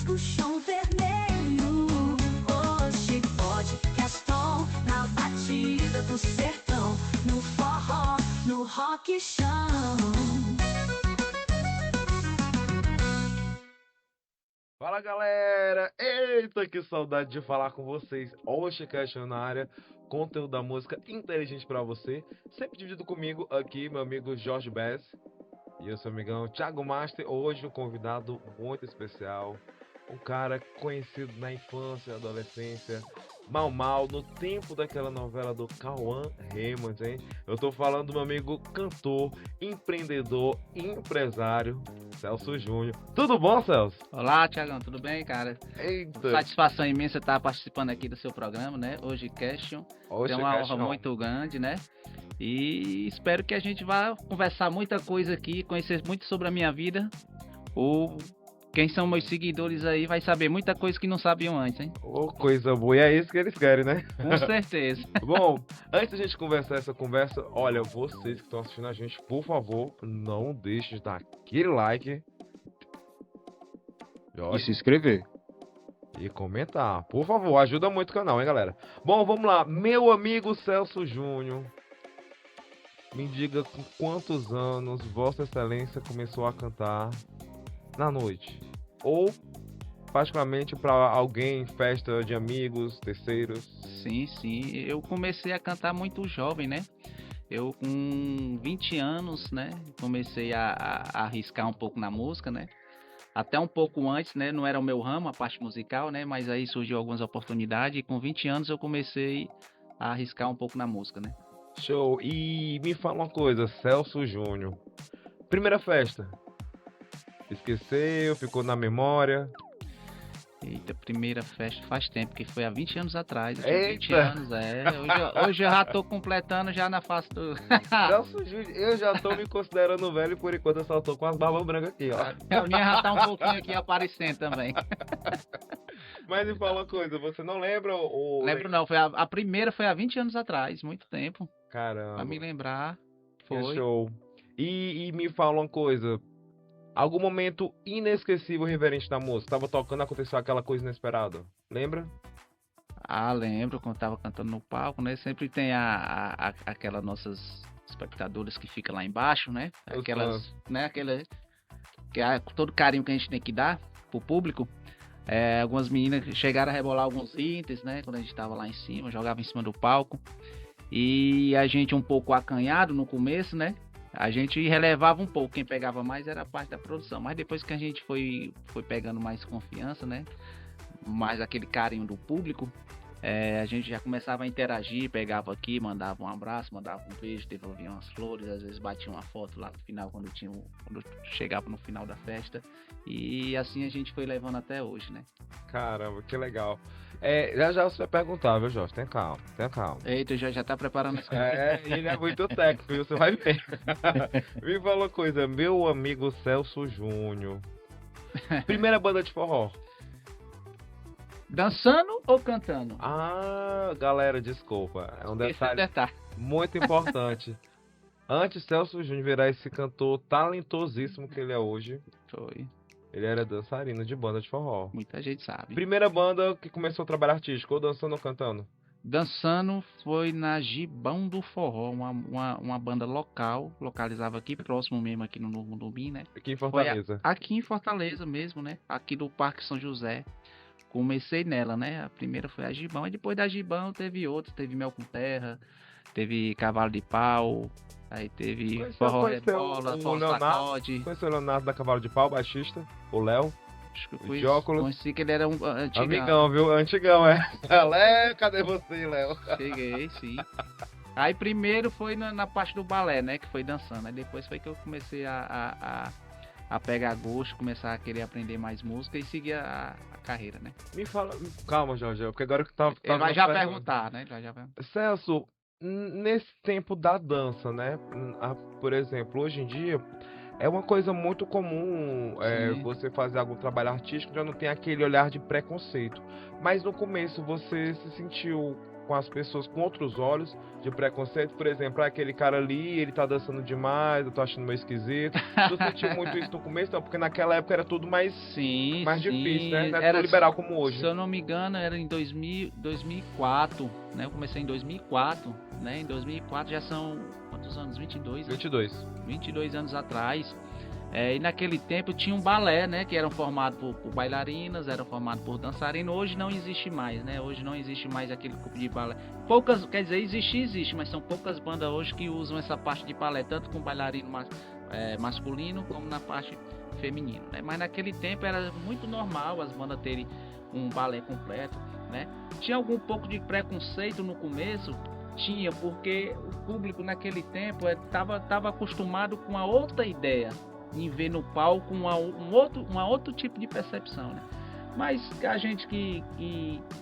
o chão vermelho. Hoje podcastom na batida do sertão, no forró, no rock chão. Fala galera, eita que saudade de falar com vocês. Oxe Cash na área, conteúdo da música inteligente pra você. Sempre dividido comigo aqui, meu amigo Jorge Bass. E eu sou o amigão Thiago Master. Hoje um convidado muito especial. Um cara conhecido na infância e adolescência. Mal Mal, no tempo daquela novela do Cauã Raymond, hein? Eu tô falando do meu amigo cantor, empreendedor, empresário, Celso Júnior. Tudo bom, Celso? Olá, Thiagão, tudo bem, cara? Eita! Satisfação imensa estar participando aqui do seu programa, né? Hoje Question. É uma honra muito grande, né? E espero que a gente vá conversar muita coisa aqui, conhecer muito sobre a minha vida. Ou quem são meus seguidores aí vai saber muita coisa que não sabiam antes, hein? Oh, coisa boa, e é isso que eles querem, né? Com certeza. Bom, antes da gente conversar essa conversa, olha, vocês que estão assistindo a gente, por favor, não deixem de dar aquele like. E se inscrever. E comentar, por favor, ajuda muito o canal, hein, galera? Bom, vamos lá, meu amigo Celso Júnior, me diga com quantos anos Vossa Excelência começou a cantar na noite? Ou, particularmente, para alguém, festa de amigos, terceiros? Sim, eu comecei a cantar muito jovem, né? Eu com 20 anos, né? Comecei a arriscar um pouco na música, né? Até um pouco antes, né? Não era o meu ramo, a parte musical, né? Mas aí surgiu algumas oportunidades e com 20 anos eu comecei a arriscar um pouco na música, né? Show! E me fala uma coisa, Celso Júnior. Primeira festa? Esqueceu? Ficou na memória? Eita, primeira festa faz tempo, que foi há 20 anos atrás. Eu tinha 20 Eita! anos, hoje eu já tô completando já na face do... Celso Júnior, eu já tô me considerando velho, por enquanto eu só tô com as barbas brancas aqui, ó. A minha já tá um pouquinho aqui aparecendo também. Mas me fala uma coisa, você não lembra ou... Lembro não, a primeira foi há 20 anos atrás, muito tempo. Caramba. Pra me lembrar, Que foi. show. E me fala uma coisa, algum momento inesquecível reverente da música? Tava tocando, aconteceu aquela coisa inesperada, lembra? Ah, lembro quando tava cantando no palco, né? Sempre tem aquelas nossas espectadoras que ficam lá embaixo, né? Aquelas, né? Todo carinho que a gente tem que dar pro público. Algumas meninas chegaram a rebolar alguns itens, né? Quando a gente tava lá em cima, jogava em cima do palco. E a gente um pouco acanhado no começo, né? A gente relevava um pouco, quem pegava mais era a parte da produção. Mas depois que a gente foi pegando mais confiança, né? Mais aquele carinho do público, a gente já começava a interagir, pegava aqui, mandava um abraço, mandava um beijo, devolvia umas flores, às vezes batia uma foto lá no final, quando chegava no final da festa. E assim a gente foi levando até hoje, né? Caramba, que legal. Já você vai perguntar, viu, Jorge? Tenha calma, tenha calma. Eita, já tá preparando as coisas. Ele é muito técnico, viu? Você vai ver. Me fala uma coisa, meu amigo Celso Júnior. Primeira banda de forró. Dançando ou cantando? Ah, galera, desculpa. É um Esse é o detalhe. muito importante. Antes Celso Júnior virar esse cantor talentosíssimo que ele é hoje, Foi. ele era dançarino de banda de forró. Muita gente sabe. Primeira banda que começou a trabalhar artístico, ou dançando ou cantando? Dançando foi na Gibão do Forró, uma banda local, localizava aqui próximo mesmo, aqui no Novo Mundo, né? Aqui em Fortaleza. Aqui em Fortaleza mesmo, né? Aqui do Parque São José. Comecei nela, né? A primeira foi a Gibão, e depois da Gibão teve outros, teve Mel com Terra, teve Cavalo de Pau, aí teve Forró Rebola, Forró Sacode. Conheceu o Leonardo da Cavalo de Pau, baixista, o Léo. Acho que de óculos. conheci que ele era um antigão. Amigão, viu? Antigão, é. Léo, cadê você, Léo? Cheguei, sim. Aí primeiro foi na parte do balé, né? Que foi dançando. Aí depois foi que eu comecei a pegar gosto, começar a querer aprender mais música e seguir a carreira, né? Me fala. Calma, Jorge, porque agora que tá. Ele vai já perguntar, né? Celso, nesse tempo da dança, né? Por exemplo, hoje em dia. É uma coisa muito comum você fazer algum trabalho artístico, já não tem aquele olhar de preconceito. Mas no começo você se sentiu com as pessoas com outros olhos de preconceito? Por exemplo, aquele cara ali, ele tá dançando demais, eu tô achando meio esquisito. Tu sentiu muito isso no começo? Não, porque naquela época era tudo mais difícil, né? Não é tão liberal como hoje. Se eu não me engano, era em 2004, né? Eu comecei em 2004, né? Em 2004 já são quantos anos? 22? 22 anos atrás. E naquele tempo tinha um balé, né? Que eram formados por bailarinas, eram formados por dançarinos. Hoje não existe mais, né? Hoje não existe mais aquele grupo de balé. Poucas, quer dizer, existe, mas são poucas bandas hoje que usam essa parte de balé, tanto com bailarino masculino como na parte feminino, né? Mas naquele tempo era muito normal as bandas terem um balé completo, né? Tinha algum pouco de preconceito no começo, tinha, porque o público naquele tempo estava acostumado com a outra ideia, em ver no palco um outro tipo de percepção, né? Mas a gente que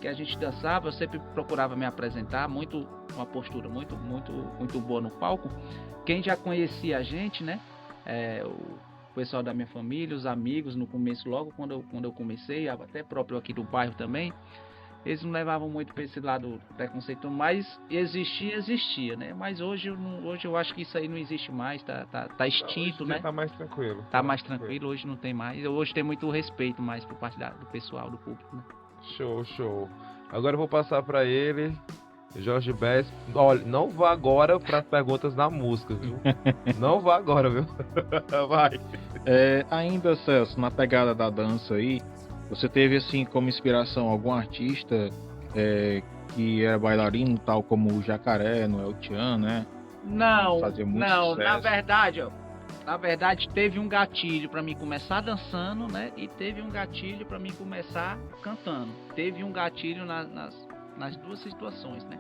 a gente dançava, eu sempre procurava me apresentar uma postura muito boa no palco. Quem já conhecia a gente, né? O pessoal da minha família, os amigos, no começo, logo quando eu comecei, até próprio aqui do bairro também, eles não levavam muito para esse lado preconceito, mas existia, né? Mas hoje eu acho que isso aí não existe mais, tá extinto, hoje né? Tá mais tranquilo. Tá mais tranquilo, hoje não tem mais. Hoje tem muito respeito mais por parte do pessoal, do público, né? Show. Agora eu vou passar para ele, Jorge Bess. Olha, não vá agora para as perguntas da música, viu? Não vá agora, viu? Vai. Ainda, Celso, na pegada da dança aí, você teve assim como inspiração algum artista que era bailarino, tal como o Jacaré, Noel Tchan, né? Não, Fazia muito não, sucesso. na verdade teve um gatilho para mim começar dançando, né? E teve um gatilho para mim começar cantando. Teve um gatilho nas duas situações, né?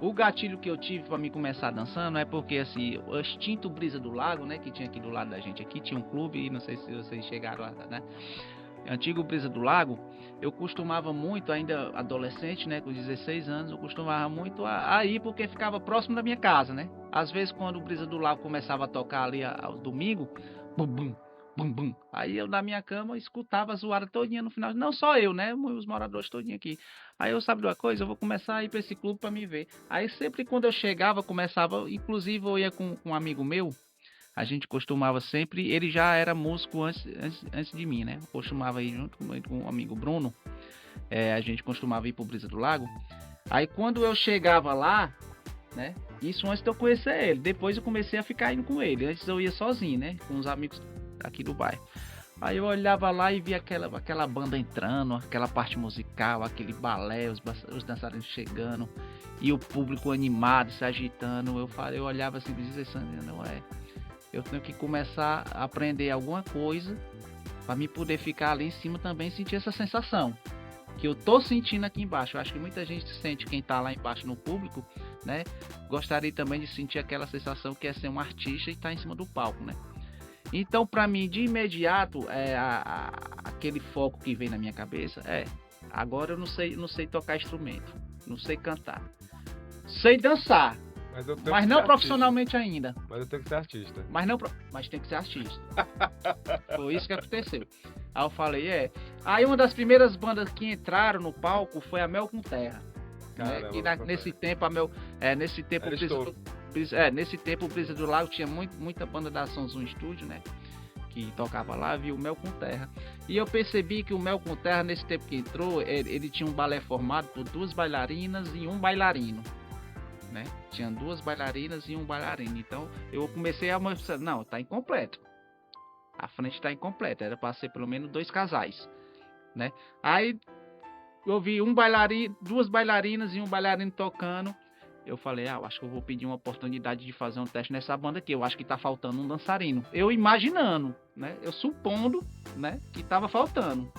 O gatilho que eu tive para mim começar dançando é porque assim, o extinto Brisa do Lago, né, que tinha aqui do lado da gente aqui, tinha um clube, não sei se vocês chegaram lá, né? Antigo Brisa do Lago, eu costumava muito, ainda adolescente, né, com 16 anos, eu costumava muito a ir porque ficava próximo da minha casa, né? Às vezes quando o Brisa do Lago começava a tocar ali ao domingo, bum bum, bum bum, aí eu na minha cama escutava a zoada todinha no final, não só eu, né, os moradores todinha aqui. Aí eu, sabe de uma coisa, eu vou começar a ir para esse clube para me ver. Aí sempre quando eu chegava, começava, inclusive eu ia com um amigo meu. A gente costumava sempre, ele já era músico antes de mim, né? Eu costumava ir junto com o amigo Bruno, a gente costumava ir pro Brisa do Lago. Aí quando eu chegava lá, né? Isso antes de eu conhecer ele, depois eu comecei a ficar indo com ele. Antes eu ia sozinho, né? Com os amigos aqui do bairro. Aí eu olhava lá e via aquela banda entrando, aquela parte musical, aquele balé, os dançarinos chegando, e o público animado, se agitando. Eu olhava assim e dizia assim, não é... Eu tenho que começar a aprender alguma coisa para me poder ficar ali em cima também, sentir essa sensação que eu tô sentindo aqui embaixo. Eu acho que muita gente sente, quem tá lá embaixo no público, né? Gostaria também de sentir aquela sensação que é ser um artista e estar em cima do palco, né? Então, para mim, de imediato, aquele foco que vem na minha cabeça agora eu não sei tocar instrumento, não sei cantar, sei dançar. Mas não profissionalmente ainda. Mas eu tenho que ser artista. Mas tem que ser artista. Foi isso que aconteceu. Aí eu falei, Aí uma das primeiras bandas que entraram no palco foi a Mel com Terra. Caramba, né? Nesse tempo nesse tempo o Brisa do Lago tinha muita banda da São Zoom Studio, né? Que tocava lá, viu o Mel com Terra. E eu percebi que o Mel com Terra, nesse tempo que entrou, ele tinha um balé formado por 2 bailarinas e um bailarino. Né? Tinha 2 bailarinas e um bailarino. Então eu comecei a mostrar, não, tá incompleto. A frente tá incompleta, era para ser pelo menos 2 casais, né? Aí eu vi 2 bailarinas e um bailarino tocando. Eu falei, eu acho que eu vou pedir uma oportunidade de fazer um teste nessa banda aqui. Eu acho que tá faltando um dançarino. Eu imaginando, né? Eu supondo, né, que tava faltando.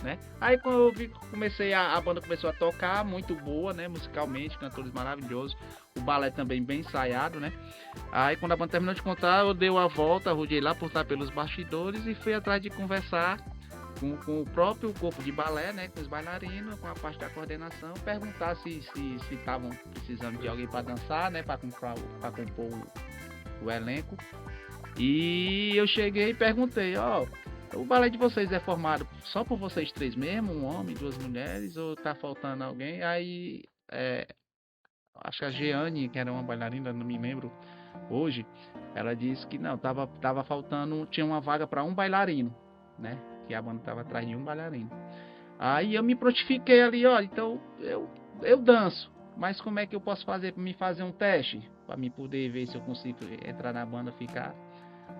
Né? Aí quando eu comecei, a banda começou a tocar, muito boa, né, musicalmente, cantores maravilhosos, o balé também bem ensaiado, né? Aí quando a banda terminou de cantar, eu dei a volta, rodei lá por estar pelos bastidores e fui atrás de conversar com o próprio corpo de balé, né, com os bailarinos, com a parte da coordenação, perguntar se estavam precisando de alguém para dançar, né, para compor o elenco. E eu cheguei e perguntei, o balé de vocês é formado só por vocês 3 mesmo? Um homem, 2 mulheres? Ou tá faltando alguém? Aí acho que a Jeane, que era uma bailarina, não me lembro hoje, ela disse que não, tava faltando, tinha uma vaga para um bailarino, né? Que a banda tava atrás de um bailarino. Aí eu me prontifiquei ali, ó, então eu danço, mas como é que eu posso fazer para me fazer um teste? Para me poder ver se eu consigo entrar na banda, ficar.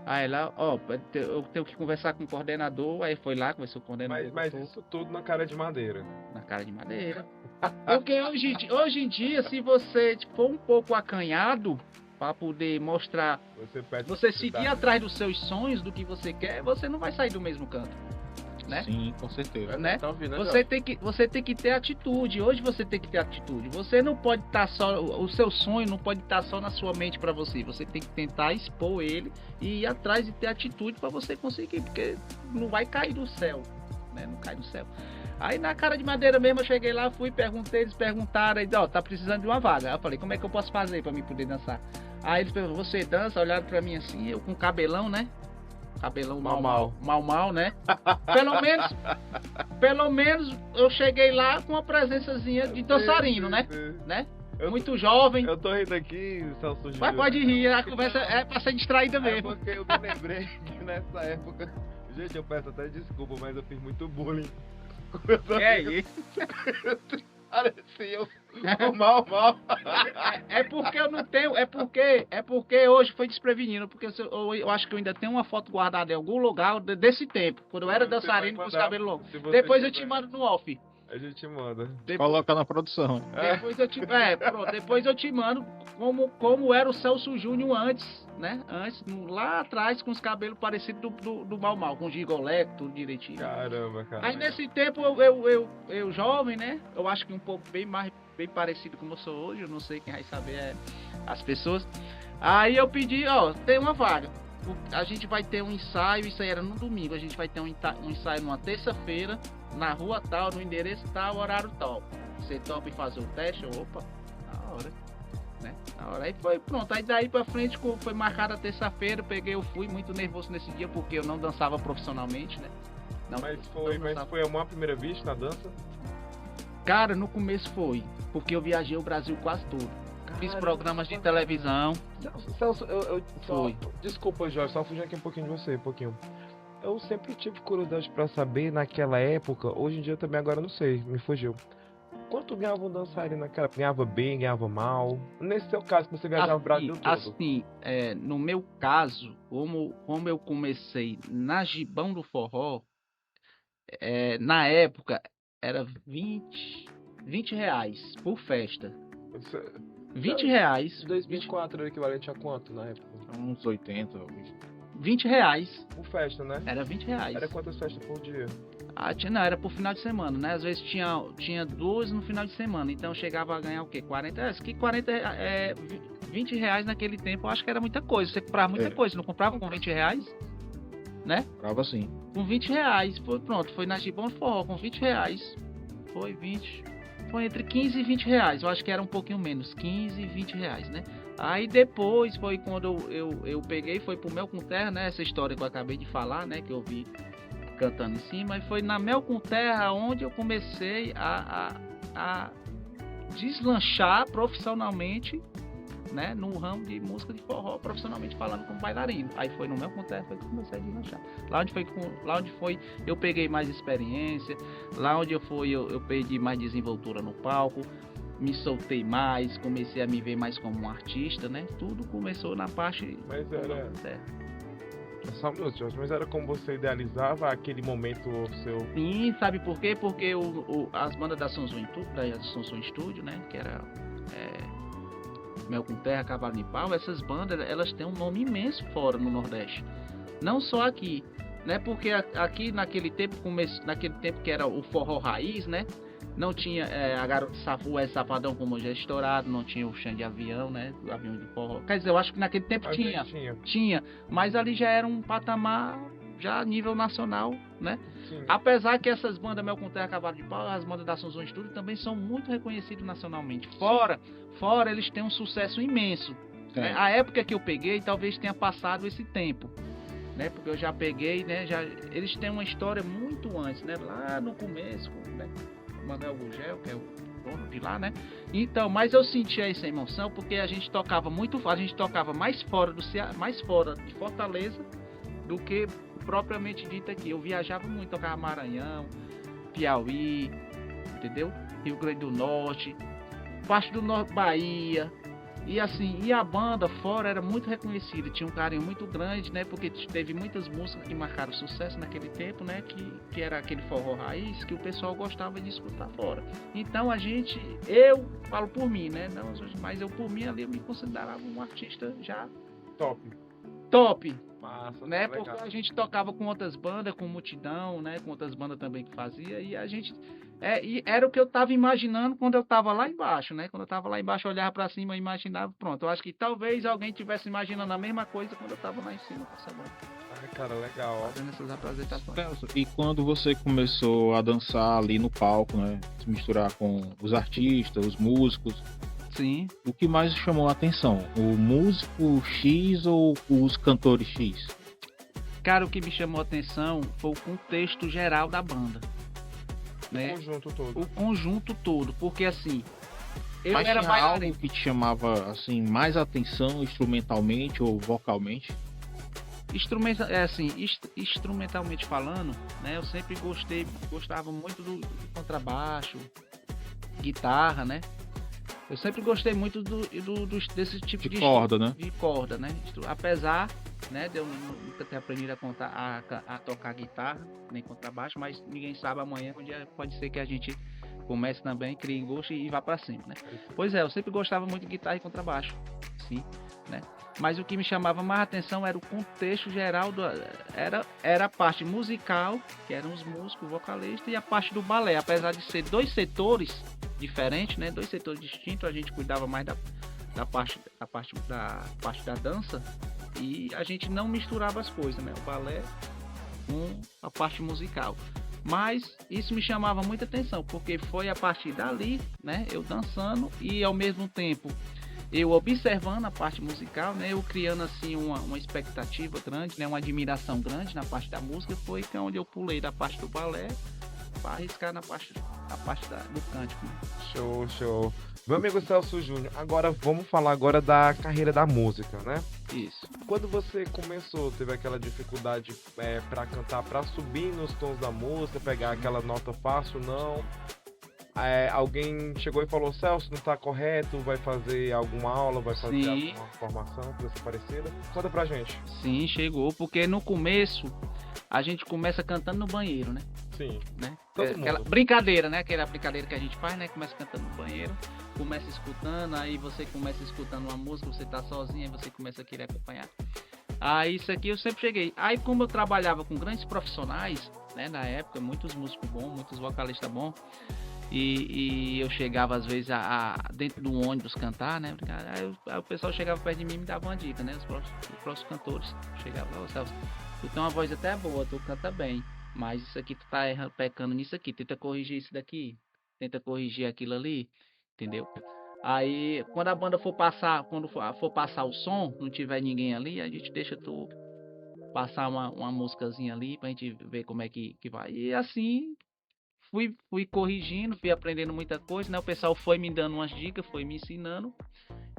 Aí lá, ó, eu tenho que conversar com o coordenador, aí foi lá, conversou com o coordenador. Mas isso tudo na cara de madeira. Na cara de madeira. Porque hoje em dia, se você for um pouco acanhado, para poder mostrar, você seguir atrás dos seus sonhos, do que você quer, você não vai sair do mesmo canto, né? Sim, com certeza. Né? Tá ouvindo, Você tem que ter atitude. Hoje você tem que ter atitude. Você não pode estar só, o seu sonho não pode estar só na sua mente para você. Você tem que tentar expor ele e ir atrás e ter atitude para você conseguir, porque não vai cair do céu, né? Não cai do céu. Aí na cara de madeira mesmo eu cheguei lá, fui, perguntei, eles perguntaram, aí, ó, tá precisando de uma vaga. Aí eu falei, como é que eu posso fazer para mim poder dançar? Aí eles perguntaram, você dança? Olharam para mim assim, eu com cabelão, né? Cabelão mal, né? Pelo menos eu cheguei lá com uma presençazinha de dançarino, né? Muito jovem. Eu tô rindo aqui, Celso Júnior. Mas pode rir, a conversa é pra ser distraída mesmo. É porque eu me lembrei que nessa época, gente, eu peço até desculpa, mas eu fiz muito bullying. É isso. Parecia mal. É porque eu não tenho, é porque hoje foi desprevenido, porque eu acho que eu ainda tenho uma foto guardada em algum lugar desse tempo, quando eu era dançarino com os cabelos longos. Depois eu te mando no off. A gente manda. Coloca na produção. Depois eu te mando como era o Celso Júnior antes, né? Antes, lá atrás, com os cabelos parecidos do Mal, com gigolé, tudo direitinho. Caramba. Aí nesse tempo eu jovem, né? Eu acho que um pouco bem parecido como eu sou hoje, eu não sei quem vai saber as pessoas. Aí eu pedi, ó, tem uma vaga. A gente vai ter um ensaio, isso aí era no domingo, a gente vai ter um ensaio numa terça-feira, na rua tal, no endereço tal, horário tal. Você topa em fazer o teste? Opa, na hora, né? Na hora. Aí foi pronto, aí daí pra frente foi marcada a terça-feira, eu fui muito nervoso nesse dia, porque eu não dançava profissionalmente, né? Mas foi a primeira vista na dança? Cara, no começo foi, porque eu viajei o Brasil quase todo. Fiz programas de televisão. Celso, desculpa, Jorge, só fugindo aqui um pouquinho de você, Eu sempre tive curiosidade pra saber, naquela época, hoje em dia também agora não sei, me fugiu. Quanto ganhava um dançarino naquela época? Ganhava bem, ganhava mal? Nesse seu caso, que você viajava o Brasil todo. Assim, no meu caso, como eu comecei na Gibão do Forró, na época era 20 reais por festa. 20 reais. 2004 era equivalente a quanto na época? Uns 80. 20 reais. Por festa, né? Era 20 reais. Era quantas festas por dia? Não, era por final de semana, né? Às vezes tinha 2 no final de semana. Então chegava a ganhar o quê? 40 reais. Que 20 reais naquele tempo eu acho que era muita coisa. Você comprava muita coisa. Não comprava com 20 reais? Né? Comprava sim. Com 20 reais. Pronto, foi na Gibão Forró com 20 reais. Foi 20. Foi entre 15 e 20 reais. Eu acho que era um pouquinho menos. 15 e 20 reais, né? Aí depois foi quando eu peguei, foi pro Mel com Terra, né? Essa história que eu acabei de falar, né? Que eu vi cantando em cima. E foi na Mel com Terra onde eu comecei a deslanchar profissionalmente, né? No ramo de música de forró, profissionalmente falando como bailarino. Aí foi no Mel com Terra foi que eu comecei a deslanchar. Lá onde foi eu peguei mais experiência. Lá onde eu perdi mais desenvoltura no palco. Me soltei mais, comecei a me ver mais como um artista, né? Tudo começou na parte... Mas era... Só um minuto, Jorge, mas era como você idealizava aquele momento seu... Sim, sabe por quê? Porque as bandas da Sonson Studio, né? Que era Mel com Terra, Cavalo de Pau, essas bandas, elas têm um nome imenso fora no Nordeste. Não só aqui, né? Porque aqui naquele tempo que era o forró raiz, né? Não tinha a Garota Safadão como hoje é estourado, não tinha o Chão de Avião, né? O avião de forró. Quer dizer, eu acho que naquele tempo tinha, mas ali já era um patamar já a nível nacional, né? Sim. Apesar que essas bandas Mel com Terra, Cavalo de Pau, as bandas da Sonson Studio também são muito reconhecidas nacionalmente. Fora eles têm um sucesso imenso. Né? A época que eu peguei talvez tenha passado esse tempo, né? Porque eu já peguei, né? Eles têm uma história muito antes, né? Lá no começo, né? Manuel Gugel, que é o dono de lá, né? Então, mas eu sentia essa emoção porque a gente tocava mais fora mais fora de Fortaleza do que propriamente dito aqui. Eu viajava muito, tocava Maranhão, Piauí, entendeu? Rio Grande do Norte, parte do Norte, Bahia. E assim, e a banda fora era muito reconhecida, tinha um carinho muito grande, né? Porque teve muitas músicas que marcaram sucesso naquele tempo, né? Que era aquele forró raiz que o pessoal gostava de escutar fora. Então eu falo por mim, né? Não, mas eu por mim ali eu me considerava um artista já top. Massa, Né? legal. Porque a gente tocava com outras bandas, com Multidão, né? Com outras bandas também que fazia, e a gente e era o que eu tava imaginando quando eu tava lá embaixo, né? Quando eu tava lá embaixo, eu olhava pra cima e imaginava, pronto. Eu acho que talvez alguém tivesse imaginando a mesma coisa quando eu tava lá em cima com essa banda, Ai, cara, legal, ó. fazendo essas apresentações. Celso, e quando você começou a dançar ali no palco, né? Se misturar com os artistas, os músicos, Sim. o que mais chamou a atenção? O músico X ou os cantores X? Cara, o que me chamou a atenção foi o contexto geral da banda, né? Conjunto todo. O conjunto todo, porque assim, eu Mas era tinha bailarino. algo que te chamava assim mais atenção instrumentalmente ou vocalmente? Instrumentalmente falando, né? Eu sempre gostava muito do contrabaixo, guitarra, né? Eu sempre gostei muito desse tipo De corda, né? de corda, né? Apesar, né, de eu nunca ter aprendido a tocar guitarra, nem contrabaixo, mas ninguém sabe, amanhã um dia pode ser que a gente comece também, crie gosto e vá pra cima, né? Pois é, eu sempre gostava muito de guitarra e contrabaixo, sim, né? Mas o que me chamava mais atenção era o contexto geral, era a parte musical, que eram os músicos, vocalistas, e a parte do balé. Apesar de ser dois setores diferentes, né? Dois setores distintos, a gente cuidava mais da parte da dança e a gente não misturava as coisas, né? O balé com a parte musical. Mas isso me chamava muita atenção, porque foi a partir dali, né? Eu dançando e ao mesmo tempo eu observando a parte musical, né? Eu criando assim uma expectativa grande, né? Uma admiração grande na parte da música. Foi que é onde eu pulei da parte do balé para arriscar na parte do cântico. Né? Show. Meu amigo Celso Júnior, agora vamos falar agora da carreira da música, né? Isso. Quando você começou, teve aquela dificuldade pra cantar, pra subir nos tons da música, pegar aquela nota fácil, não? Alguém chegou e falou, Celso, não tá correto, vai fazer alguma aula, vai fazer Sim. alguma formação, coisa parecida? Conta pra gente. Sim, chegou, porque no começo a gente começa cantando no banheiro, né? Sim. Né? Todo Aquela mundo. brincadeira, né? Aquela brincadeira que a gente faz, né? Começa cantando no banheiro, começa escutando, aí você começa escutando uma música, você tá sozinho, aí você começa a querer acompanhar. Aí isso aqui eu sempre cheguei. Aí como eu trabalhava com grandes profissionais, né? Na época, muitos músicos bons, muitos vocalistas bons, e eu chegava às vezes dentro do ônibus cantar, né? Aí o pessoal chegava perto de mim e me dava uma dica, né? Os próprios cantores chegavam, ô Celso, tu tem uma voz até boa, tu canta bem, mas isso aqui tu tá pecando nisso aqui, tenta corrigir isso daqui, tenta corrigir aquilo ali, entendeu? Aí quando a banda for passar o som, não tiver ninguém ali, a gente deixa tu passar uma músicazinha ali pra gente ver como é que vai. E assim fui corrigindo, fui aprendendo muita coisa, né? O pessoal foi me dando umas dicas, foi me ensinando.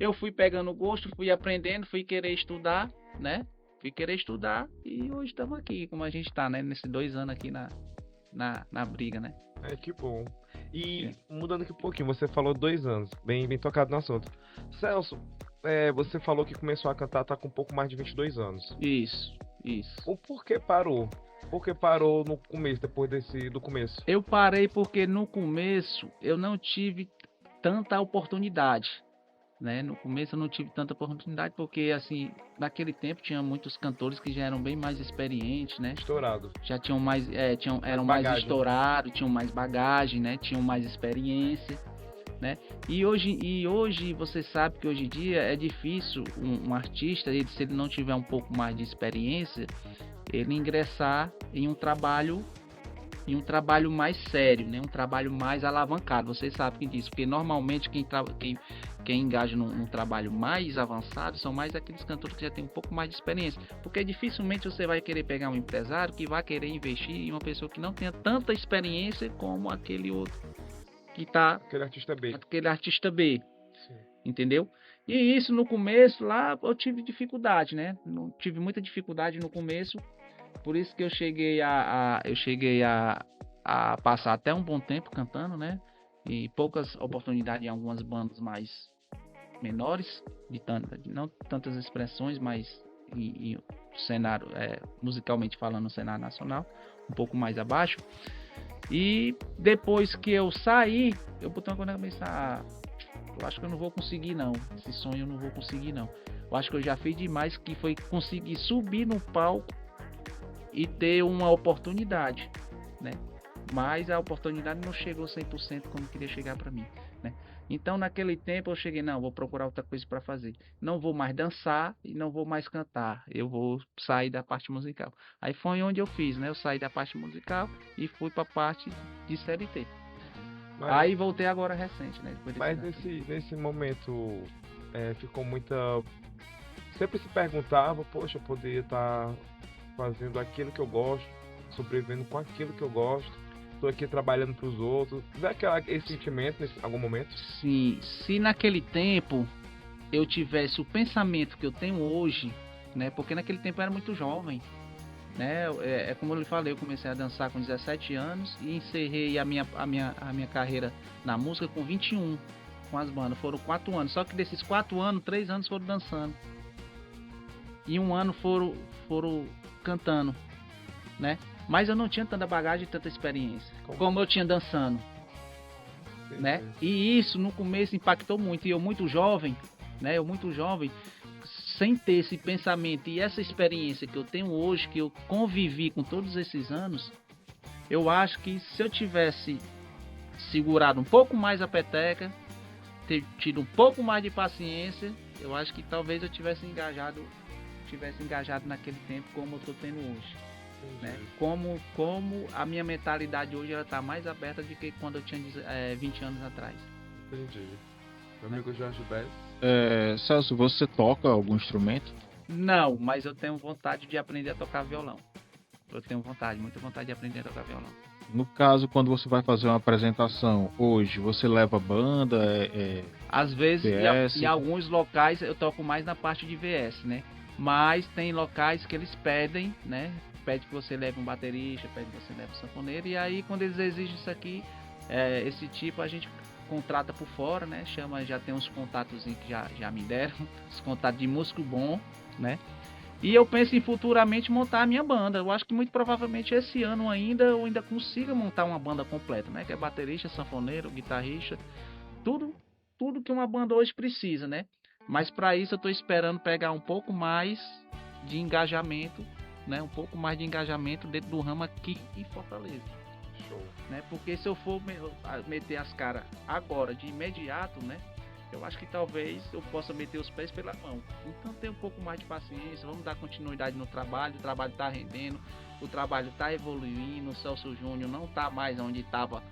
Eu fui pegando gosto, fui aprendendo, fui querer estudar, né? Fui querer estudar e hoje estamos aqui, como a gente tá, né? Nesses 2 anos aqui na briga, né? Que bom. E mudando aqui um pouquinho, você falou 2 anos, bem tocado no assunto. Celso, você falou que começou a cantar, tá com um pouco mais de 22 anos. Isso. O porquê parou? Por que parou no começo, depois do começo? Eu parei porque no começo eu não tive tanta oportunidade, né? No começo eu não tive tanta oportunidade porque, assim, naquele tempo tinha muitos cantores que já eram bem mais experientes, né? Estourado. Já tinham mais, eram mais bagagem. estourados, tinham mais bagagem, né? Tinham mais experiência, né? E hoje você sabe que hoje em dia é difícil um artista, se ele não tiver um pouco mais de experiência, ele ingressar em um trabalho mais sério, né? Um trabalho mais alavancado. Você sabe que disso, porque normalmente quem engaja num trabalho mais avançado são mais aqueles cantores que já têm um pouco mais de experiência, porque dificilmente você vai querer pegar um empresário que vai querer investir em uma pessoa que não tenha tanta experiência como aquele outro que tá Aquele artista B. aquele artista B, Sim. entendeu? E isso no começo lá eu tive dificuldade, né? Tive muita dificuldade no começo, por isso que eu cheguei a passar até um bom tempo cantando, né? E poucas oportunidades em algumas bandas mais menores, não tantas expressões, mas em cenário, musicalmente falando, no cenário nacional, um pouco mais abaixo. E depois que eu saí, eu botei uma coisa na cabeça, eu acho que eu não vou conseguir não, esse sonho eu não vou conseguir não. Eu acho que eu já fiz demais, que foi conseguir subir no palco e ter uma oportunidade, né? Mas a oportunidade não chegou 100% como queria chegar para mim, né? Então naquele tempo eu cheguei, não, vou procurar outra coisa para fazer. Não vou mais dançar e não vou mais cantar. Eu vou sair da parte musical. Aí foi onde eu fiz, né? Eu saí da parte musical e fui para a parte de CLT. Mas, Aí voltei agora recente, né? mas nesse momento ficou muita... Sempre se perguntava, poxa, eu poderia estar fazendo aquilo que eu gosto, sobrevivendo com aquilo que eu gosto. Estou aqui trabalhando para os outros. Vê esse sentimento em algum momento? Sim, se naquele tempo eu tivesse o pensamento que eu tenho hoje, né? Porque naquele tempo eu era muito jovem, né? Como eu lhe falei, eu comecei a dançar com 17 anos e encerrei a minha carreira na música com 21, com as bandas. Foram 4 anos, só que desses 4 anos, 3 anos foram dançando. E 1 ano foram cantando, né? Mas eu não tinha tanta bagagem e tanta experiência como eu tinha dançando, né? E isso no começo impactou muito. E eu muito jovem, né? Sem ter esse pensamento e essa experiência que eu tenho hoje, que eu convivi com todos esses anos, eu acho que se eu tivesse segurado um pouco mais a peteca, ter tido um pouco mais de paciência, eu acho que talvez eu tivesse engajado naquele tempo como eu estou tendo hoje. Né? Como a minha mentalidade hoje ela está mais aberta do que quando eu tinha 20 anos atrás. Entendi. Meu amigo Jorge Bess. Celso, você toca algum instrumento? Não, mas eu tenho vontade de aprender a tocar violão. Eu tenho muita vontade de aprender a tocar violão. No caso, quando você vai fazer uma apresentação hoje, você leva banda? Às vezes, VS? em alguns locais eu toco mais na parte de VS, né? Mas tem locais que eles pedem, né? Pede que você leve um baterista, pede que você leve um sanfoneiro. E aí, quando eles exigem isso aqui, esse tipo, a gente contrata por fora, né? Já tem uns contatos que já me deram, os contatos de músico bom, né? E eu penso em futuramente montar a minha banda. Eu acho que muito provavelmente esse ano eu ainda consiga montar uma banda completa, né? Que é baterista, sanfoneiro, guitarrista, tudo que uma banda hoje precisa, né? Mas para isso eu estou esperando pegar um pouco mais de engajamento, né? Um pouco mais de engajamento dentro do ramo aqui em Fortaleza. Show. Né? Porque se eu for meter as caras agora, de imediato, né? Eu acho que talvez eu possa meter os pés pela mão. Então tenha um pouco mais de paciência, vamos dar continuidade no trabalho. O trabalho está rendendo, o trabalho está evoluindo. O Celso Júnior não está mais onde estava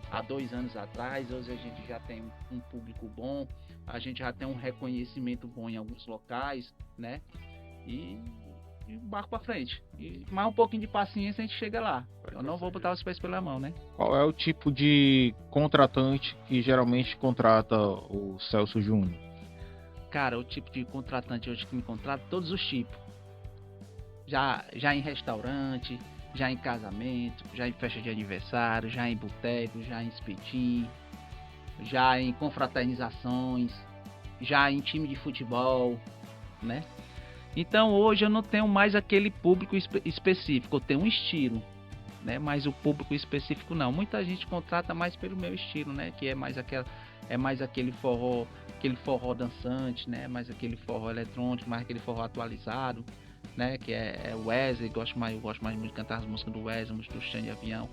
há 2 anos atrás. Hoje a gente já tem um público bom, a gente já tem um reconhecimento bom em alguns locais, né? E barco para frente. E mais um pouquinho de paciência a gente chega lá. Eu não vou botar os pés pela mão, né? Qual é o tipo de contratante que geralmente contrata o Celso Júnior? Cara, o tipo de contratante hoje que me contrata, todos os tipos. Já em restaurante, já em casamento, já em festa de aniversário, já em boteco, já em espetinho, já em confraternizações, já em time de futebol, né? Então hoje eu não tenho mais aquele público específico, eu tenho um estilo, né? Mas o público específico não. Muita gente contrata mais pelo meu estilo, né? Que é mais aquele forró dançante, né? Mais aquele forró eletrônico, mais aquele forró atualizado, né? Que é o Wesley, eu gosto mais muito de cantar as músicas do Wesley, música do Xande de Avião.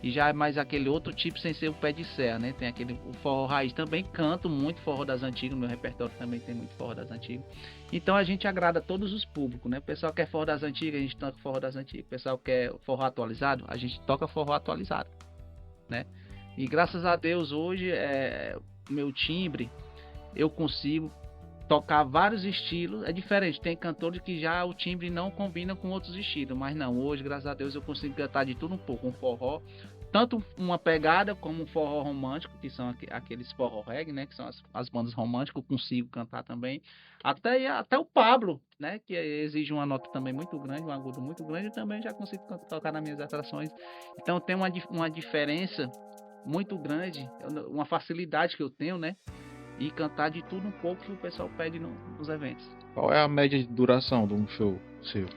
E já é mais aquele outro tipo sem ser o pé de serra, né? Tem o forró raiz, também canto muito forró das antigas, no meu repertório também tem muito forró das antigas. Então a gente agrada todos os públicos, né? O pessoal quer forró das antigas, a gente toca forró das antigas. O pessoal quer forró atualizado, a gente toca forró atualizado, né? E graças a Deus hoje, meu timbre, eu consigo tocar vários estilos, é diferente. Tem cantores que já o timbre não combina com outros estilos, mas não, hoje, graças a Deus, eu consigo cantar de tudo um pouco, um forró, tanto uma pegada como um forró romântico, que são aqueles forró reggae, né, que são as bandas românticas, eu consigo cantar também, até o Pablo, né, que exige uma nota também muito grande, um agudo muito grande, eu também já consigo tocar nas minhas atrações. Então tem uma diferença muito grande, uma facilidade que eu tenho, né, e cantar de tudo um pouco que o pessoal pede nos eventos. Qual é a média de duração de um show seu?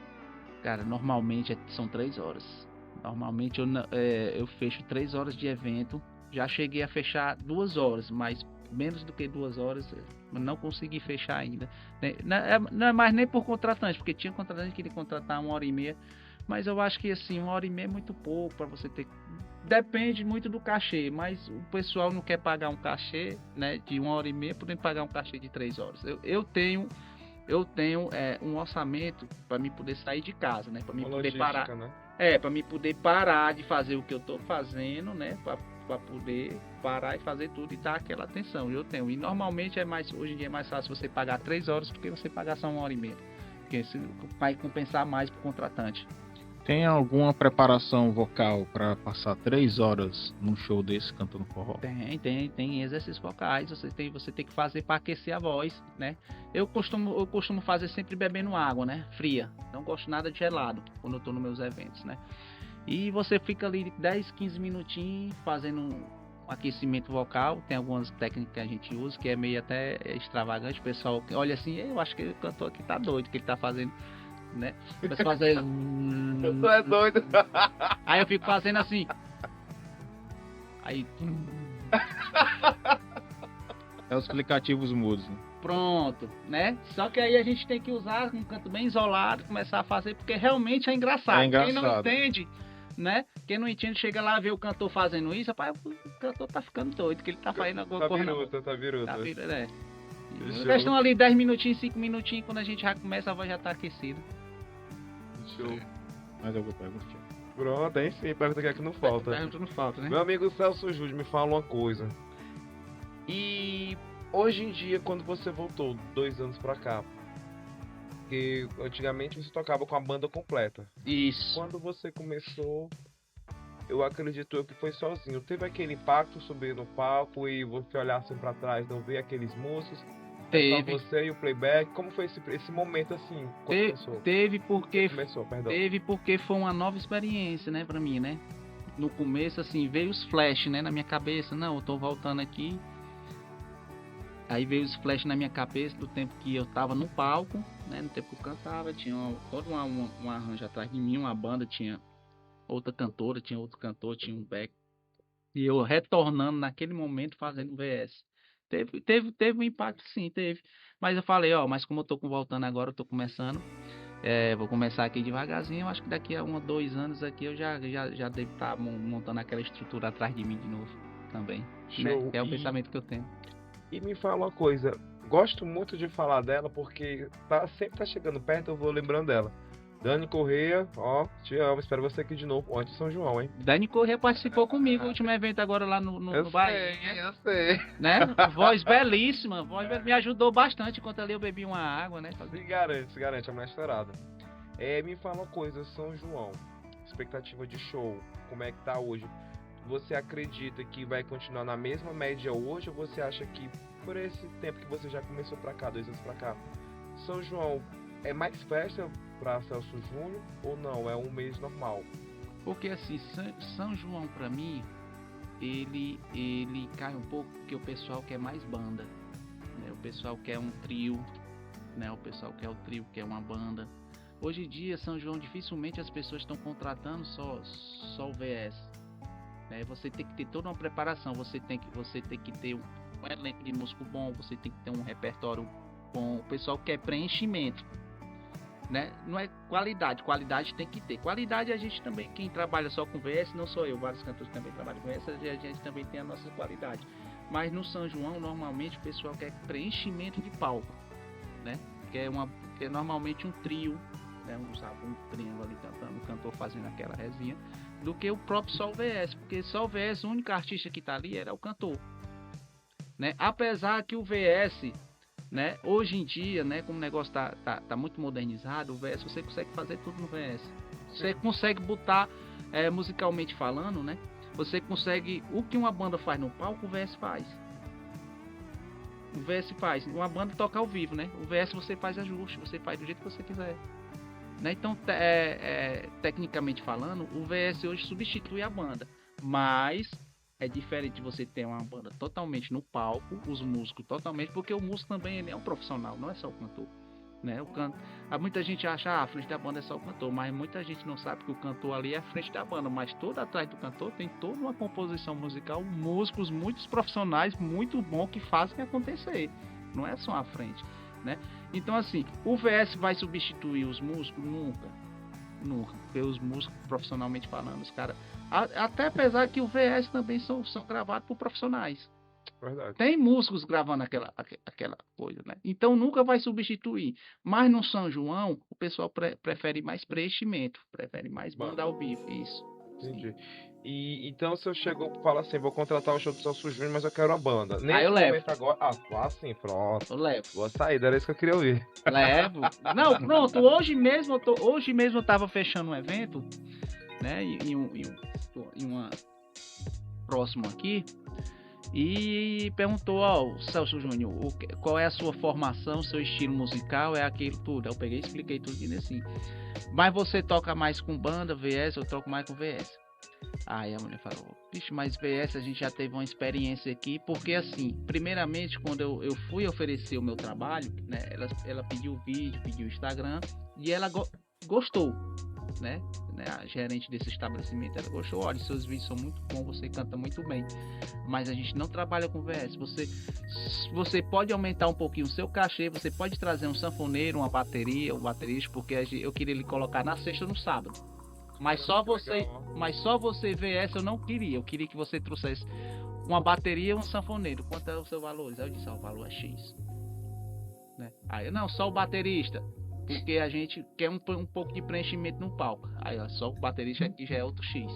Cara, normalmente são 3 horas. Normalmente eu fecho 3 horas de evento. Já cheguei a fechar 2 horas, mas menos do que 2 horas eu não consegui fechar ainda. Não é mais nem por contratante, porque tinha contratante que queria contratar 1h30. Mas eu acho que assim, 1h30 é muito pouco para você ter. Depende muito do cachê, mas o pessoal não quer pagar um cachê, né, de 1h30, podendo pagar um cachê de 3 horas. Eu tenho um orçamento para me poder sair de casa, né, para me poder parar, né? Para me poder parar de fazer o que eu estou fazendo, né, para poder parar e fazer tudo e dar aquela atenção. Eu tenho. E normalmente hoje em dia é mais fácil você pagar 3 horas do que você pagar só 1h30, porque isso vai compensar mais para o contratante. Tem alguma preparação vocal para passar 3 horas num show desse cantando forró? Tem exercícios vocais, você tem que fazer para aquecer a voz, né? Eu costumo fazer sempre bebendo água, né? Fria. Não gosto nada de gelado quando eu tô nos meus eventos, né? E você fica ali 10, 15 minutinhos fazendo um aquecimento vocal. Tem algumas técnicas que a gente usa que é meio até extravagante. O pessoal olha assim, eu acho que o cantor aqui tá doido, que ele tá fazendo, né? Começa a fazer. Tu é doido. Aí eu fico fazendo assim. Aí. É os aplicativos mudos, né? Pronto, né? Só que aí a gente tem que usar um canto bem isolado, começar a fazer, porque realmente é engraçado. É engraçado. Quem não entende, né? Quem não entende, chega lá, vê o cantor fazendo isso, rapaz, o cantor tá ficando doido, que ele tá fazendo alguma coisa. Tá viruta. É. Questão ali 10 minutinhos, 5 minutinhos, quando a gente já começa, a voz já tá aquecida. Show. Mas eu vou perguntar. Pronto, aí sim, pergunta que é que não falta. Pergunta não falta, né? Meu amigo Celso Júlio, me fala uma coisa. E hoje em dia, quando você voltou 2 anos pra cá, porque antigamente você tocava com a banda completa. Isso. Quando você começou, eu acredito que foi sozinho. Teve aquele impacto subir no palco e você olhar assim pra trás, não ver aqueles músicos? Teve. Só você e o playback. Como foi esse momento assim? Teve porque foi uma nova experiência, né, pra mim, né? No começo, assim, veio os flash, né, na minha cabeça. Não, eu tô voltando aqui. Aí veio os flash na minha cabeça do tempo que eu tava no palco, né? No tempo que eu cantava, tinha todo um arranjo atrás de mim, uma banda, tinha outra cantora, tinha outro cantor, tinha um back. E eu retornando naquele momento fazendo VS. Teve um impacto, sim, teve. Mas eu falei, mas como eu tô voltando agora, eu tô começando. Vou começar aqui devagarzinho. Eu acho que daqui a 2 anos aqui eu já devo estar montando aquela estrutura atrás de mim de novo também. Né? É o pensamento que eu tenho. E me fala uma coisa, gosto muito de falar dela porque sempre tá chegando perto, eu vou lembrando dela. Dani Correia, te amo, espero você aqui de novo, antes de São João, hein? Dani Correia participou comigo no último evento agora lá no Bahia. Eu sei. Né? Voz belíssima, me ajudou bastante enquanto ali eu bebi uma água, né? Se garante, a mulher estourada. Me fala uma coisa, São João, expectativa de show, como é que tá hoje? Você acredita que vai continuar na mesma média hoje ou você acha que por esse tempo que você já começou pra cá, 2 anos pra cá, São João é mais festa pra Celso Júnior ou não? É um mês normal? Porque assim, São João pra mim, ele cai um pouco porque o pessoal quer mais banda, né? O pessoal quer um trio, né? O pessoal quer o trio, quer uma banda. Hoje em dia, São João, dificilmente as pessoas estão contratando só o VS. Você tem que ter toda uma preparação, você tem que ter um elenco de músico bom, você tem que ter um repertório bom. O pessoal quer preenchimento, né? Não é qualidade tem que ter. Qualidade a gente também, quem trabalha só com VS, não sou eu, vários cantores também trabalham com VS, a gente também tem a nossa qualidade. Mas no São João, normalmente o pessoal quer preenchimento de palco, né? Que é normalmente um trio, né? Um trio ali cantando, um cantor fazendo aquela resinha, do que o próprio só o VS, porque só o VS, o único artista que tá ali era o cantor, né? Apesar que o VS né? Hoje em dia, né, como o negócio tá muito modernizado, o VS você consegue fazer tudo no VS. Você consegue botar, musicalmente falando, né? Você consegue, o que uma banda faz no palco, o VS faz. O VS faz, uma banda toca ao vivo, né? O VS você faz ajuste, você faz do jeito que você quiser. Né? Então, tecnicamente falando, o VS hoje substitui a banda. Mas é diferente de você ter uma banda totalmente no palco, os músicos totalmente, porque o músico também ele é um profissional, não é só o cantor. Né? Muita gente acha a frente da banda é só o cantor, mas muita gente não sabe que o cantor ali é a frente da banda, mas todo atrás do cantor tem toda uma composição musical, músicos, muitos profissionais muito bons que fazem acontecer, não é só a frente, né? Então assim, o VS vai substituir os músicos? Nunca, porque os músicos profissionalmente falando, os caras, até apesar que o VS também são gravados por profissionais. Verdade. Tem músicos gravando aquela coisa, né? Então nunca vai substituir. Mas no São João, o pessoal prefere mais preenchimento, prefere mais banda ao vivo. Isso. Entendi. E então se eu chego e falo assim, vou contratar o show do Celso Júnior, mas eu quero uma banda. Nesse eu levo. momento agora. Assim, pronto. Eu levo. Boa saída, era isso que eu queria ouvir. Levo. Não, pronto. Hoje mesmo eu tava fechando um evento, né? Em uma próximo aqui. E perguntou ao Celso Júnior qual é a sua formação, seu estilo musical, é aquilo tudo. Eu peguei e expliquei tudo assim. Mas você toca mais com banda, VS, eu toco mais com VS. Aí a mulher falou, bicho, mas VS a gente já teve uma experiência aqui, porque assim, primeiramente quando eu fui oferecer o meu trabalho, né, ela pediu o vídeo, pediu o Instagram, e ela gostou, né? A gerente desse estabelecimento, ela gostou, olha, seus vídeos são muito bons, você canta muito bem, mas a gente não trabalha com VS, você pode aumentar um pouquinho o seu cachê, você pode trazer um sanfoneiro, uma bateria, um baterista, porque eu queria ele colocar na sexta no sábado, mas só você VS eu não queria, eu queria que você trouxesse uma bateria e um sanfoneiro. Quanto é o seu valor? Aí eu disse, o valor é X, né? Aí não, só o baterista, porque a gente quer um pouco de preenchimento no palco. Aí, ó, só o baterista aqui já é outro X.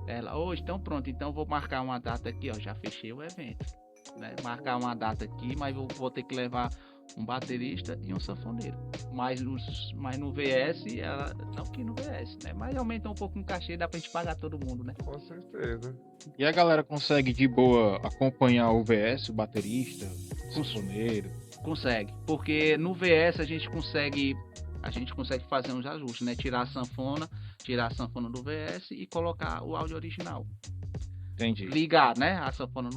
Ela, hoje, então pronto, então vou marcar uma data aqui, ó, já fechei o evento. Né? Marcar uma data aqui, mas vou ter que levar um baterista e um sanfoneiro. Mas no VS, ela não que no VS, né? Mas aumenta um pouco o cachê, dá pra gente pagar todo mundo, né? Com certeza. E a galera consegue de boa acompanhar o VS, o baterista, o sanfoneiro? Consegue, porque no VS a gente consegue fazer uns ajustes, né? Tirar a sanfona do VS e colocar o áudio original. Entendi. Ligar, né? A sanfona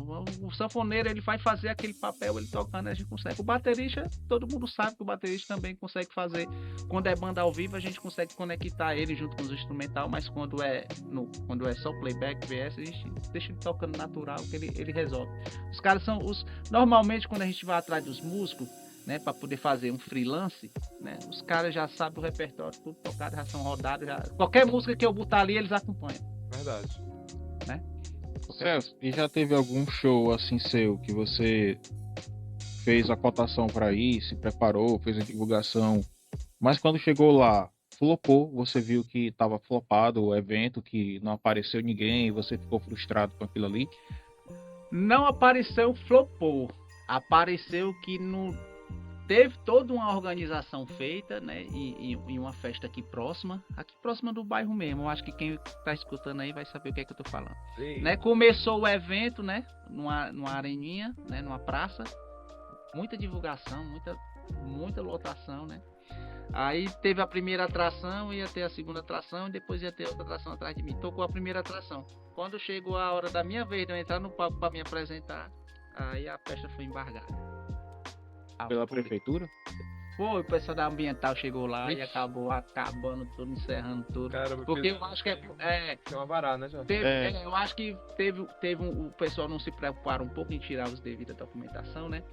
o sanfoneiro, ele vai fazer aquele papel, ele tocando, a gente consegue. O baterista, todo mundo sabe que o baterista também consegue fazer. Quando é banda ao vivo, a gente consegue conectar ele junto com os instrumental, mas quando é só playback, VS, a gente deixa ele tocando natural, que ele resolve. Os caras são normalmente quando a gente vai atrás dos músicos, né, para poder fazer um freelance, né, os caras já sabem o repertório, tudo tocado, já são rodados, qualquer música que eu botar ali, eles acompanham. Verdade. Né? Celso, e já teve algum show assim seu que você fez a cotação para ir, se preparou, fez a divulgação, mas quando chegou lá, flopou, você viu que estava flopado o evento, que não apareceu ninguém, você ficou frustrado com aquilo ali? Não apareceu, flopou. Apareceu que teve toda uma organização feita, né, em uma festa aqui próxima do bairro mesmo. Eu acho que quem tá escutando aí vai saber o que é que eu tô falando. Né, começou o evento, né, numa areninha, né, numa praça, muita divulgação, muita lotação, né. Aí teve a primeira atração, ia ter a segunda atração e depois ia ter outra atração atrás de mim. Tocou a primeira atração. Quando chegou a hora da minha vez de eu entrar no palco para me apresentar, aí a festa foi embargada. Pela prefeitura? Foi, o pessoal da ambiental chegou lá e acabou acabando tudo, encerrando tudo. Caramba, porque eu acho que tem uma varada, né, já? Eu acho que o pessoal não se preocuparam um pouco em tirar os devidos documentação, né?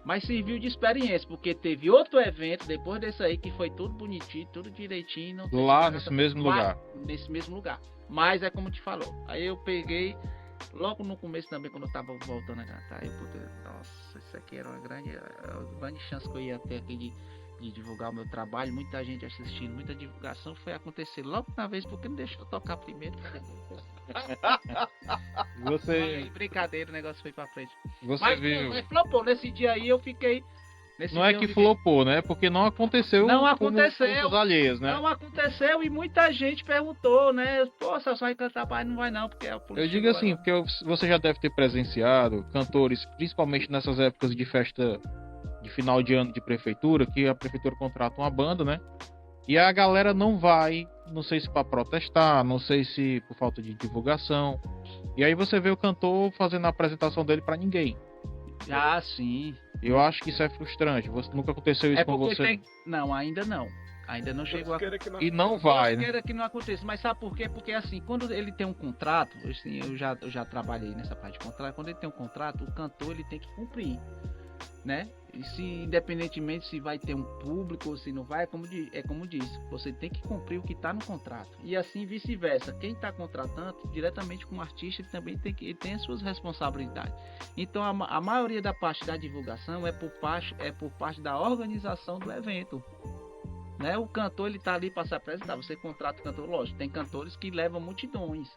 Mas serviu de experiência, porque teve outro evento depois desse aí que foi tudo bonitinho, tudo direitinho. Não teve lá nada, nesse mesmo lugar? Nesse mesmo lugar. Mas é como te falou. Aí eu peguei, logo no começo também, quando eu tava voltando a cantar, nossa, isso aqui era uma grande chance que eu ia ter aqui de divulgar o meu trabalho. Muita gente assistindo, muita divulgação. Foi acontecer logo na vez, porque não deixou eu tocar primeiro. Você... Aí, brincadeira, o negócio foi pra frente. Você viu? Mas flopou. Nesse dia aí eu fiquei Nesse Não é dia eu que liguei. flopou, né? Porque não aconteceu Não como aconteceu. os alheios, né? Não aconteceu e muita gente perguntou, né? Pô, Celso vai cantar, pai, não vai não, porque a polícia Eu digo chegou assim, agora. porque você já deve ter presenciado cantores, principalmente nessas épocas de festa de final de ano de prefeitura, que a prefeitura contrata uma banda, né? E a galera não vai, não sei se para protestar, não sei se por falta de divulgação. E aí você vê o cantor fazendo a apresentação dele para ninguém. Ah, sim. Eu acho que isso é frustrante. Nunca aconteceu isso É com porque você. tem. Não, ainda não. Ainda não chegou a. E não vai, Deus né? queira que não aconteça, mas sabe por quê? Porque assim, quando ele tem um contrato, assim, eu já trabalhei nessa parte de contrato, quando ele tem um contrato, o cantor ele tem que cumprir, né? E se independentemente se vai ter um público ou se não vai, é como disse, você tem que cumprir o que está no contrato. E assim vice-versa, quem está contratando diretamente com o artista ele também ele tem as suas responsabilidades. Então a maioria da parte da divulgação é por parte da organização do evento. Né? O cantor ele tá ali para se apresentar. Você contrata o cantor, lógico. Tem cantores que levam multidões.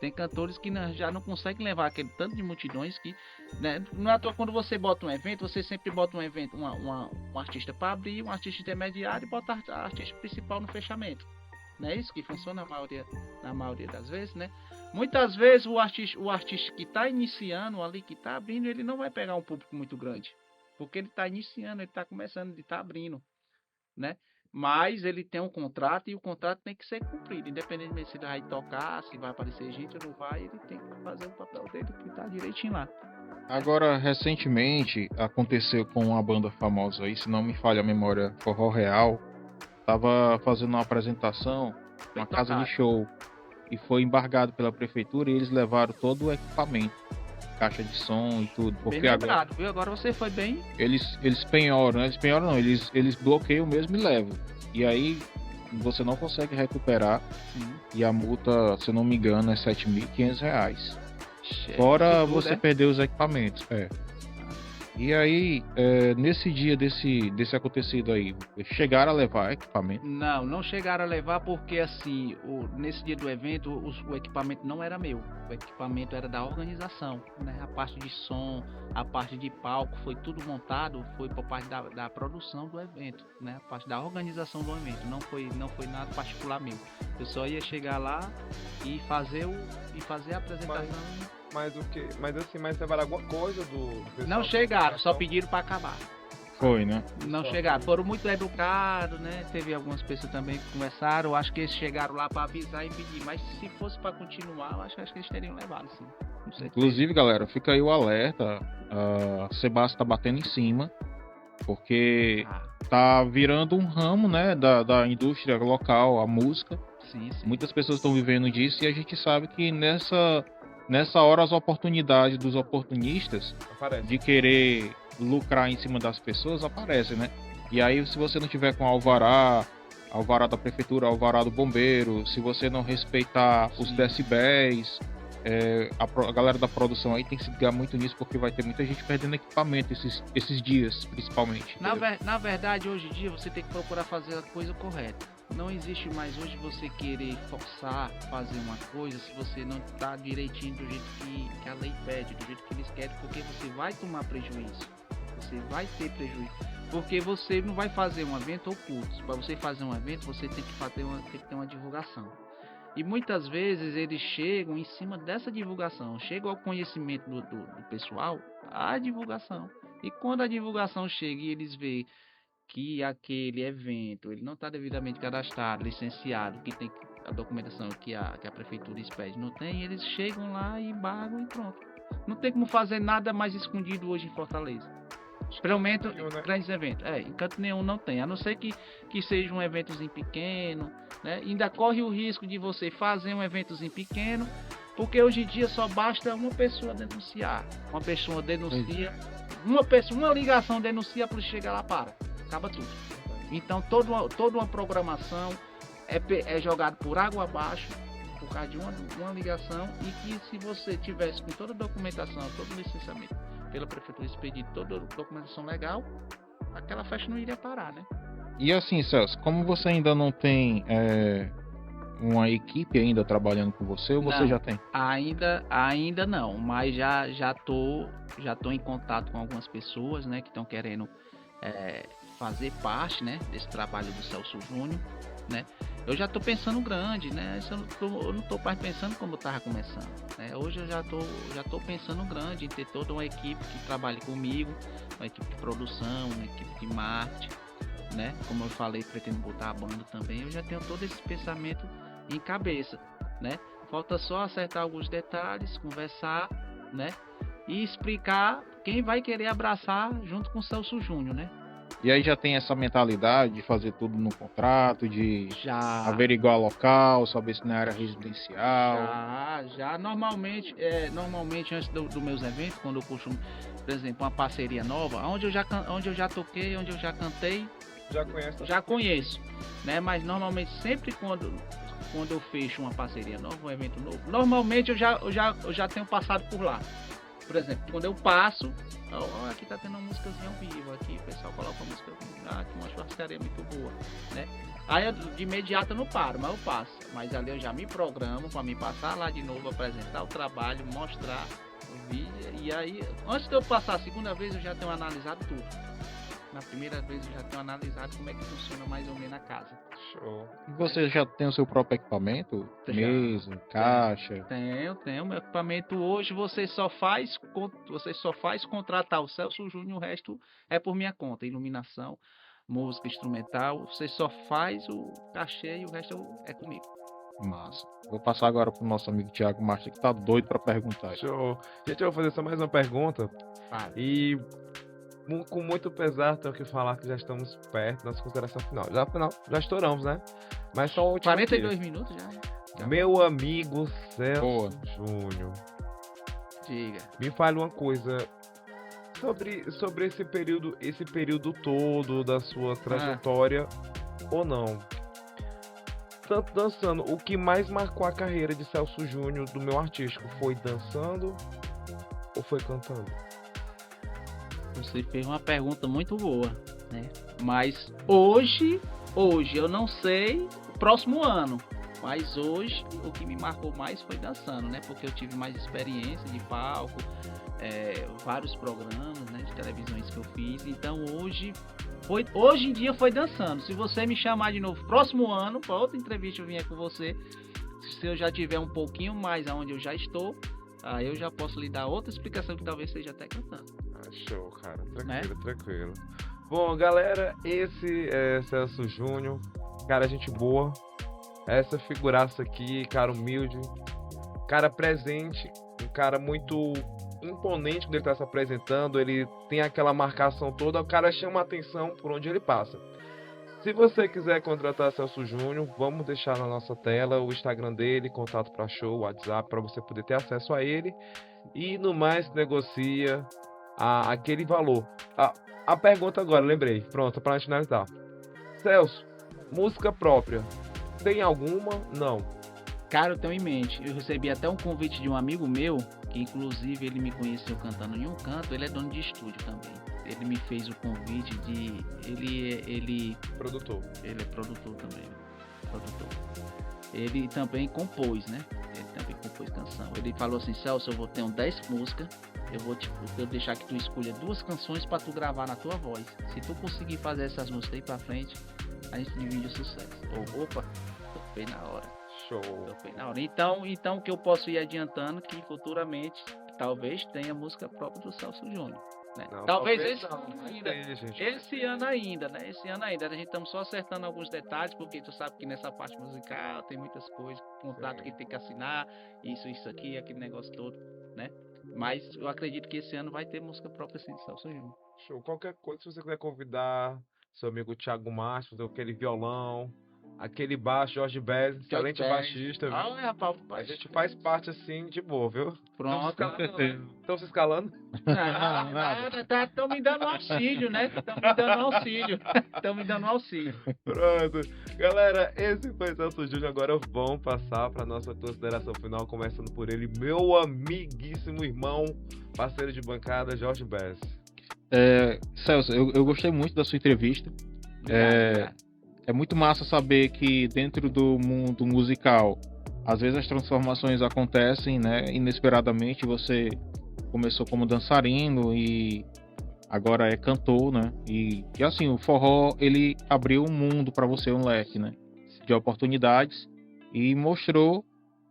Tem cantores que já não conseguem levar aquele tanto de multidões que, né? Não é à toa quando você bota um evento, você sempre bota um evento, um artista para abrir, um artista intermediário e bota a artista principal no fechamento. Não é isso que funciona na maioria das vezes, né? Muitas vezes o artista que está iniciando ali, que está abrindo, ele não vai pegar um público muito grande, porque ele está iniciando, ele está começando, ele está abrindo, né? Mas ele tem um contrato e o contrato tem que ser cumprido. Independentemente se ele vai tocar, se vai aparecer gente ou não vai, ele tem que fazer o papel dele que tá direitinho lá. Agora, recentemente, aconteceu com uma banda famosa aí, se não me falha a memória, Forró Real. Tava fazendo uma apresentação, uma casa de show, e foi embargado pela prefeitura e eles levaram todo o equipamento. Caixa de som e tudo. Porque bem lembrado, viu? Agora você foi bem. Eles penhoram, né? Eles penhoram não, eles bloqueiam mesmo e levam. E aí você não consegue recuperar. Sim. E a multa, se eu não me engano, é R$7.500. Chefe, Fora tudo, você perder os equipamentos. E aí, nesse dia desse acontecido aí, chegaram a levar equipamento? Não chegaram a levar porque assim, nesse dia do evento, o equipamento não era meu. O equipamento era da organização, né? A parte de som, a parte de palco, foi tudo montado, foi por parte da produção do evento, né? A parte da organização do evento, não foi nada particular meu. Eu só ia chegar lá e fazer a apresentação. Mas o que? Mas levaram alguma coisa do pessoal Não da chegaram, só organização? pediram para acabar. Foi, né? Não chegaram, foram muito educados, né? Teve algumas pessoas também que conversaram. Eu acho que eles chegaram lá para avisar e pedir, mas se fosse para continuar, eu acho que eles teriam levado, sim. Não sei. Inclusive, galera, fica aí o alerta. A Sebastião tá batendo em cima, porque tá virando um ramo, né, da indústria local, a música. Sim. Muitas pessoas estão vivendo disso e a gente sabe que nessa hora as oportunidades dos oportunistas Aparece. de querer lucrar em cima das pessoas aparecem, né? E aí, se você não tiver com alvará da prefeitura, alvará do bombeiro, se você não respeitar os decibéis, a galera da produção aí tem que se ligar muito nisso, porque vai ter muita gente perdendo equipamento esses dias, principalmente. Na verdade, hoje em dia, você tem que procurar fazer a coisa correta. Não existe mais hoje você querer forçar fazer uma coisa se você não está direitinho do jeito que a lei pede, do jeito que eles querem, porque você vai tomar prejuízo. Você vai ter prejuízo. Porque você não vai fazer um evento oculto. Para você fazer um evento, você tem que ter uma divulgação. E muitas vezes eles chegam em cima dessa divulgação, chegam ao conhecimento do pessoal, a divulgação. E quando a divulgação chega e eles veem que aquele evento ele não está devidamente cadastrado, licenciado, que tem a documentação que a prefeitura expede, não tem, eles chegam lá e embargam e pronto. Não tem como fazer nada mais escondido hoje em Fortaleza. Experimento grandes eventos. Em canto nenhum não tem, a não ser que seja um eventozinho pequeno, né? Ainda corre o risco de você fazer um eventozinho pequeno, porque hoje em dia só basta uma pessoa denunciar. Uma pessoa denuncia, uma ligação denuncia, a polícia chega lá, acaba tudo. Então toda uma programação é jogada por água abaixo por causa de uma ligação, e que se você tivesse com toda a documentação, todo o licenciamento pela prefeitura expedido, toda a documentação legal, aquela festa não iria parar, né? E assim, Celso, como você ainda não tem uma equipe ainda trabalhando com você, ou você Não, já tem? Ainda não, mas já tô em contato com algumas pessoas, né, que estão querendo fazer parte, né, desse trabalho do Celso Júnior, né? Eu já tô pensando grande, né? Eu não tô mais pensando como eu tava começando, né? Hoje eu já tô pensando grande em ter toda uma equipe que trabalhe comigo, uma equipe de produção, uma equipe de marketing, né? Como eu falei, pretendo botar a banda também. Eu já tenho todo esse pensamento em cabeça, né? Falta só acertar alguns detalhes, conversar, né? E explicar quem vai querer abraçar junto com o Celso Júnior, né? E aí já tem essa mentalidade de fazer tudo no contrato, de Já averiguar local, saber se não era residencial. Já normalmente antes dos meus eventos, quando eu puxo, por exemplo, uma parceria nova, onde eu já toquei, onde eu já cantei, já conheço, né? Mas normalmente sempre quando eu fecho uma parceria nova, um evento novo, normalmente eu já tenho passado por lá. Por exemplo, quando eu passo, aqui tá tendo uma músicazinha ao vivo, aqui o pessoal coloca uma música, aqui uma churrascaria muito boa, né? Aí eu, de imediato eu não paro, mas eu passo. Mas ali eu já me programo para me passar lá de novo, apresentar o trabalho, mostrar o vídeo. E aí, antes de eu passar a segunda vez, eu já tenho analisado tudo. Na primeira vez eu já tenho analisado como é que funciona mais ou menos a casa. Show. E você já tem o seu próprio equipamento? Já. Mesa, caixa? Tenho. Meu equipamento hoje você só faz contratar o Celso Júnior, o resto é por minha conta. Iluminação, música instrumental, você só faz o cachê e o resto é comigo. Massa. Vou passar agora pro nosso amigo Thiago Marcha, que tá doido pra perguntar. Show. Gente, eu vou fazer só mais uma pergunta. Fala. E com muito pesar, tenho que falar que já estamos perto da nossa consideração final. Já estouramos, né? Mas só o último 42 aqui. minutos já. Meu amigo Celso Boa. Júnior, Diga. me fale uma coisa sobre esse período todo da sua trajetória ou não. Tanto dançando, o que mais marcou a carreira de Celso Júnior do meu artístico foi dançando ou foi cantando? Você fez uma pergunta muito boa, né? Mas hoje eu não sei o próximo ano. Mas hoje o que me marcou mais foi dançando, né? Porque eu tive mais experiência de palco, vários programas, né, de televisões que eu fiz. Então hoje em dia foi dançando. Se você me chamar de novo próximo ano para outra entrevista eu vier com você, se eu já tiver um pouquinho mais aonde eu já estou, aí eu já posso lhe dar outra explicação que talvez seja até cantando. Show, cara. Tranquilo, Né? tranquilo. Bom, galera, esse é Celso Júnior. Cara, gente boa. Essa figuraça aqui, cara humilde. Cara presente. Um cara muito imponente quando ele tá se apresentando. Ele tem aquela marcação toda. O cara chama a atenção por onde ele passa. Se você quiser contratar Celso Júnior, vamos deixar na nossa tela o Instagram dele, contato para show, WhatsApp, para você poder ter acesso a ele. E no mais, negocia aquele valor. A pergunta agora, lembrei. Pronto, para finalizar. Celso, música própria. Tem alguma? Não. Cara, eu tenho em mente. Eu recebi até um convite de um amigo meu, que inclusive ele me conheceu cantando em um canto. Ele é dono de estúdio também. Ele me fez o convite de... Ele Produtor. Ele é produtor também. Produtor. Ele também compôs, né? Ele também compôs canção. Ele falou assim, Celso, eu vou ter 10 músicas. Eu vou deixar que tu escolha 2 canções pra tu gravar na tua voz. Se tu conseguir fazer essas músicas aí pra frente, a gente divide o sucesso. Opa, topei na hora. Show. Topei na hora. Então que eu posso ir adiantando que futuramente talvez tenha música própria do Celso Júnior. Né? Não, talvez talvez esse não, ano vai ainda. ter, gente. Esse ano ainda, né? Esse ano ainda. A gente estamos só acertando alguns detalhes, porque tu sabe que nessa parte musical tem muitas coisas, contrato Sim. que tem que assinar, isso aqui, aquele negócio todo, né? Mas eu acredito que esse ano vai ter música própria assim de Celso Júnior. Show. Qualquer coisa, se você quiser convidar seu amigo Thiago Márcio, aquele violão, aquele baixo, Jorge Bez, excelente Bez. baixista. Viu? Ah, rapaz, A gente faz parte assim de boa, viu? Pronto. Estão se escalando? Estão me dando auxílio, né? Estão me dando auxílio. Pronto. Galera, esse foi o Celso Júnior. Agora vamos passar para nossa consideração final, começando por ele, meu amiguíssimo irmão, parceiro de bancada, Jorge Bez. Celso, eu gostei muito da sua entrevista. É muito massa saber que dentro do mundo musical, às vezes as transformações acontecem, né? Inesperadamente. Você começou como dançarino e agora é cantor, né? E assim, o forró, ele abriu um mundo para você, um leque, né? De oportunidades, e mostrou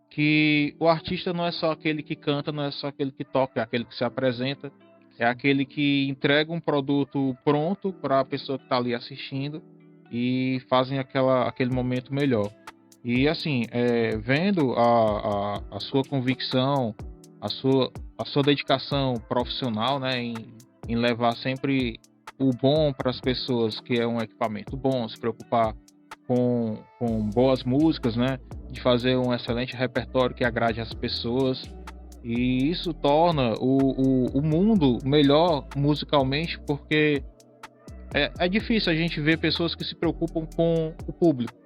que o artista não é só aquele que canta, não é só aquele que toca, é aquele que se apresenta, é aquele que entrega um produto pronto para a pessoa que está ali assistindo e fazem aquele momento melhor. E assim, vendo a sua convicção, a sua dedicação profissional, né, em levar sempre o bom para as pessoas, que é um equipamento bom, se preocupar com boas músicas, né, de fazer um excelente repertório que agrade as pessoas, e isso torna o mundo melhor musicalmente, porque é difícil a gente ver pessoas que se preocupam com o público,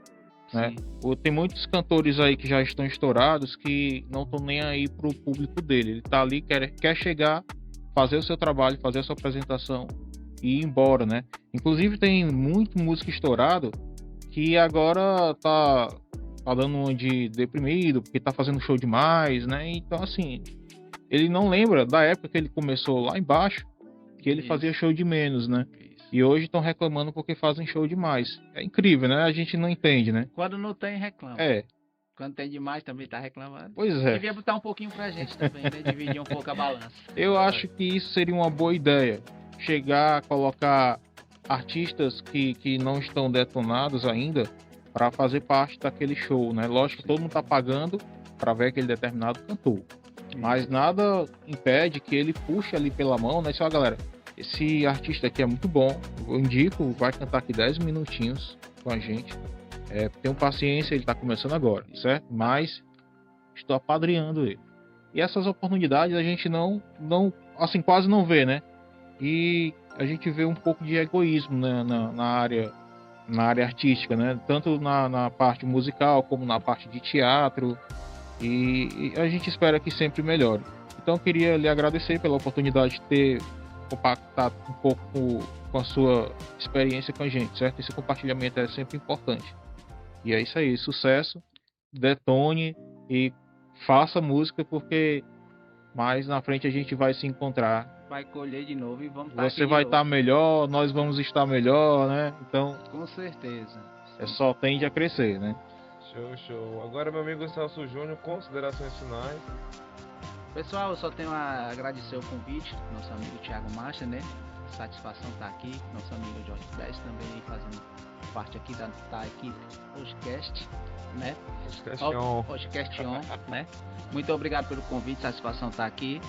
né? Tem muitos cantores aí que já estão estourados que não estão nem aí pro público dele. Ele tá ali, quer chegar, fazer o seu trabalho, fazer a sua apresentação e ir embora, né? Inclusive tem muito músico estourado que agora tá dando uma de deprimido, porque tá fazendo show demais, né? Então, assim, ele não lembra da época que ele começou lá embaixo, que ele fazia show de menos, né? E hoje estão reclamando porque fazem show demais. É incrível, né? A gente não entende, né? Quando não tem, reclama. Quando tem demais, também tá reclamando. Pois é. Devia botar um pouquinho pra gente também, né? Dividir um pouco a balança. Eu acho que isso seria uma boa ideia. Chegar a colocar artistas que não estão detonados ainda para fazer parte daquele show, né? Lógico que todo mundo tá pagando para ver aquele determinado cantor. Mas nada impede que ele puxe ali pela mão, né? Só, galera, esse artista aqui é muito bom, eu indico, vai cantar aqui 10 minutinhos com a gente. Tenham paciência, ele tá começando agora, certo? Mas estou apadrinhando ele. E essas oportunidades a gente não assim, quase não vê, né? E a gente vê um pouco de egoísmo, né, na área artística, né? Tanto na parte musical como na parte de teatro. E a gente espera que sempre melhore. Então eu queria lhe agradecer pela oportunidade de ter compactado um pouco com a sua experiência com a gente, certo? Esse compartilhamento é sempre importante. E é isso aí, sucesso, detone e faça música, porque mais na frente a gente vai se encontrar. Vai colher de novo e vamos estar Você vai estar melhor, nós vamos estar melhor, né? Então, com certeza. Só tende a crescer, né? Show. Agora, meu amigo Celso Júnior, considerações finais. Pessoal, eu só tenho a agradecer o convite, nosso amigo Thiago Master, né? Satisfação estar aqui, nosso amigo Jorge Bess também fazendo parte aqui da equipe Podcast, né? Podcast On, né? Muito obrigado pelo convite, satisfação estar aqui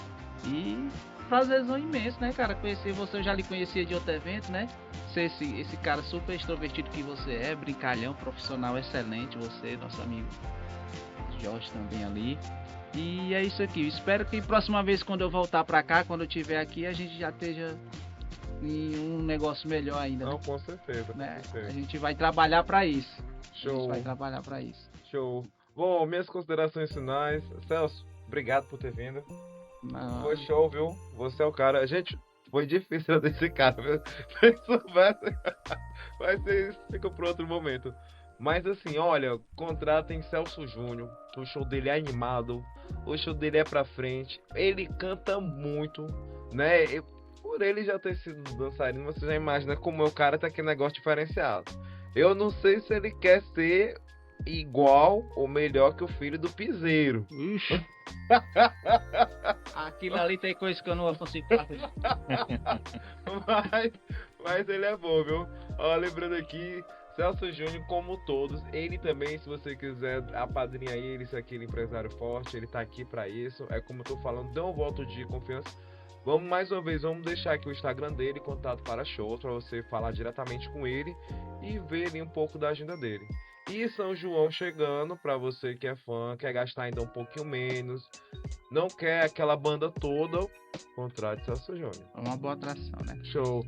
e prazerzão imenso, né, cara? Conhecer você, eu já lhe conhecia de outro evento, né? Ser esse cara super extrovertido que você é, brincalhão, profissional excelente, você, nosso amigo Jorge também ali. E é isso aqui, espero que próxima vez quando eu voltar pra cá, quando eu estiver aqui, a gente já esteja em um negócio melhor ainda. Não, né? com certeza, né? com certeza. A gente vai trabalhar pra isso. Show. Show. Bom, minhas considerações finais. Celso, obrigado por ter vindo. Não. Foi show, viu? Você é o cara. Gente, foi difícil desse cara, viu? Se soubesse, mas vocês ficam para outro momento. Mas assim, olha, contratem Celso Júnior. O show dele é animado. O show dele é pra frente. Ele canta muito, né? Por ele já ter sido dançarino, você já imagina como o cara tá aquele negócio diferenciado. Eu não sei se ele quer ser igual ou melhor que o filho do piseiro. Ixi. Aquilo ali tem coisa que eu não consigo fazer. mas ele é bom, viu? Ó, lembrando aqui, Celso Júnior, como todos, ele também, se você quiser apadrinhar ele, se é aquele empresário forte, ele tá aqui pra isso. É como eu tô falando, dê um voto de confiança. Vamos mais uma vez, vamos deixar aqui o Instagram dele, contato para shows, para você falar diretamente com ele e ver ali um pouco da agenda dele. E São João chegando, para você que é fã, quer gastar ainda um pouquinho menos, não quer aquela banda toda, contrate Celso Júnior. É uma boa atração, né? Show.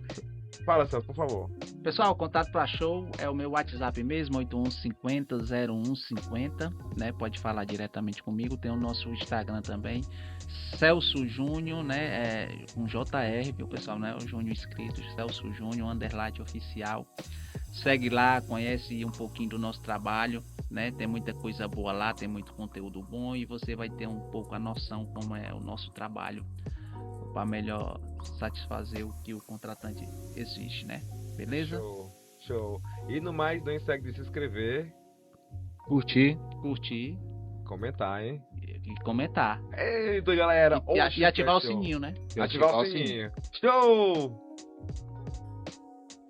Fala, Celso, por favor. Pessoal, o contato para show é o meu WhatsApp mesmo, 8150-0150, né? Pode falar diretamente comigo. Tem o nosso Instagram também, Celso Júnior, né? Com JR, viu, pessoal, né? O Júnior escrito, Celso Júnior, _ oficial. Segue lá, conhece um pouquinho do nosso trabalho, né? Tem muita coisa boa lá, tem muito conteúdo bom e você vai ter um pouco a noção como é o nosso trabalho para melhor satisfazer o que o contratante exige, né? Beleza? Show, show. E no mais, não esquece de se inscrever, Curtir. Curtir comentar, hein? e comentar. Eita, galera. E ativar o Show. sininho, né? Ativar o sininho. Show!